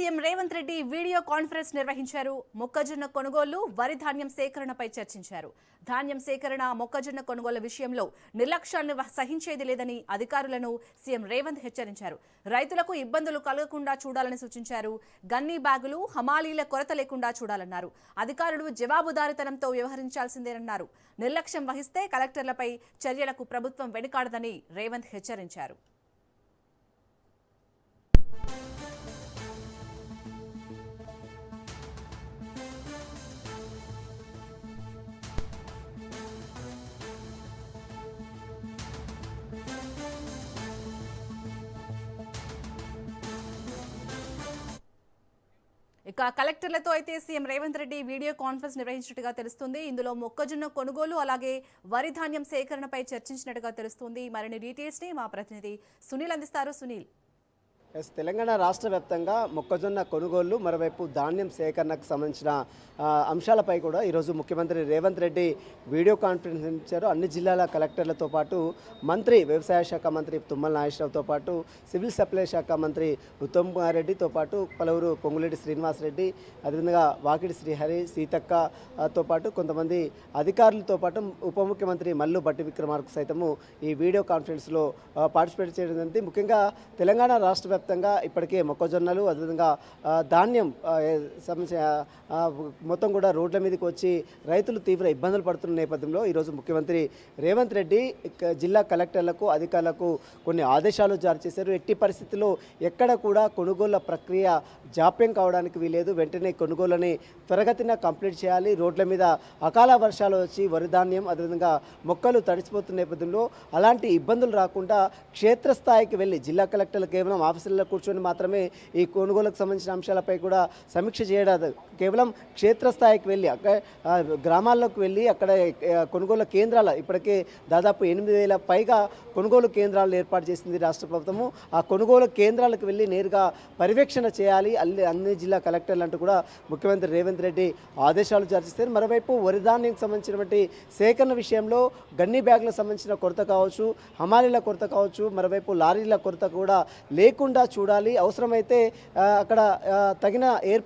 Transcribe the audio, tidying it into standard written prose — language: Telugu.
CM Revanth Reddy video conference నిర్వహించారు. మొక్కజొన్న కొనుగోలు, వరి ధాన్యం సేకరణపై చర్చించారు. ధాన్యం సేకరణ, మొక్కజొన్న కొనుగోలు విషయంలో నిర్లక్ష్యాన్ని సహించేది లేదని అధికారులను సీఎం రేవంత్ హెచ్చరించారు. రైతులకు ఇబ్బందులు కలగకుండా చూడాలని సూచించారు. గన్నీ బ్యాగులు, హమాలీల కొరత లేకుండా చూడాలన్నారు. అధికారులు జవాబుదారీతనంతో వ్యవహరించాల్సిందేనన్నారు. నిర్లక్ష్యం వహిస్తే కలెక్టర్లపై చర్యలకు ప్రభుత్వం వెనుకాడదని రేవంత్ హెచ్చరించారు. ఇక కలెక్టర్లతో అయితే CM Revanth Reddy video conference నిర్వహించినట్టుగా తెలుస్తుంది. ఇందులో మొక్కజొన్న కొనుగోలు అలాగే వరి ధాన్యం సేకరణపై చర్చించినట్టుగా తెలుస్తుంది. మరిన్ని డీటెయిల్స్ ని మా ప్రతినిధి సునీల్ అందిస్తారు. సునీల్. తెలంగాణ రాష్ట్ర వ్యాప్తంగా మొక్కజొన్న కొనుగోళ్లు, మరోవైపు ధాన్యం సేకరణకు సంబంధించిన అంశాలపై కూడా ఈరోజు ముఖ్యమంత్రి రేవంత్ రెడ్డి వీడియో కాన్ఫరెన్స్ ఇచ్చారు. అన్ని జిల్లాల కలెక్టర్లతో పాటు మంత్రి వ్యవసాయ శాఖ మంత్రి తుమ్మల నాగేశ్వరరావుతో పాటు సివిల్ సప్లై శాఖ మంత్రి ఉత్తమ్ కుమార్ రెడ్డితో పాటు పలువురు పొంగులేటి శ్రీనివాసరెడ్డి, అదేవిధంగా వాకిడి శ్రీహరి, సీతక్కతో పాటు కొంతమంది అధికారులతో పాటు ఉప ముఖ్యమంత్రి మల్లు భట్టి విక్రమార్క సైతము ఈ వీడియో కాన్ఫరెన్స్లో పార్టిసిపేట్ చేయడం జరిగింది. ముఖ్యంగా తెలంగాణ రాష్ట్ర వ్యాప్తంగా ఇప్పటికే మొక్కజొన్నలు, అదేవిధంగా ధాన్యం మొత్తం కూడా రోడ్ల మీదకి వచ్చి రైతులు తీవ్ర ఇబ్బందులు పడుతున్న నేపథ్యంలో ఈరోజు ముఖ్యమంత్రి రేవంత్ రెడ్డి జిల్లా కలెక్టర్లకు, అధికారులకు కొన్ని ఆదేశాలు జారీ చేశారు. ఎట్టి పరిస్థితుల్లో ఎక్కడ కూడా కొనుగోళ్ల ప్రక్రియ జాప్యం కావడానికి వీలేదు. వెంటనే కొనుగోలుని త్వరగతిన కంప్లీట్ చేయాలి. రోడ్ల మీద అకాల వర్షాలు వచ్చి వరి ధాన్యం, అదేవిధంగా మొక్కలు తడిచిపోతున్న నేపథ్యంలో అలాంటి ఇబ్బందులు రాకుండా క్షేత్రస్థాయికి వెళ్ళి జిల్లా కలెక్టర్లు కేవలం ఆఫీసులలో కూర్చొని మాత్రమే ఈ కొనుగోలుకు సంబంధించిన అంశాలపై కూడా సమీక్ష చేయడం, కేవలం క్షేత్రస్థాయికి వెళ్ళి అక్కడ గ్రామాల్లోకి వెళ్ళి అక్కడ కొనుగోలు కేంద్రాల ఇప్పటికే దాదాపు 8,000 పైగా కొనుగోలు కేంద్రాలను ఏర్పాటు చేసింది రాష్ట్ర ప్రభుత్వము. ఆ కొనుగోలు కేంద్రాలకు వెళ్ళి నేరుగా పర్యవేక్షణ చేయాలి అన్ని జిల్లా కలెక్టర్లు అంటూ కూడా ముఖ్యమంత్రి రేవంత్ రెడ్డి ఆదేశాలు జారీ చేస్తారు. మరోవైపు వరి ధాన్యానికి సంబంధించినటువంటి సేకరణ విషయంలో గన్నీ బ్యాగులకు సంబంధించిన కొరత కావచ్చు, హమాలీల కొరత కావచ్చు, మరోవైపు లారీల కొరత కూడా లేకుండా చూడాలి. అవసరమైతే అక్కడ తగిన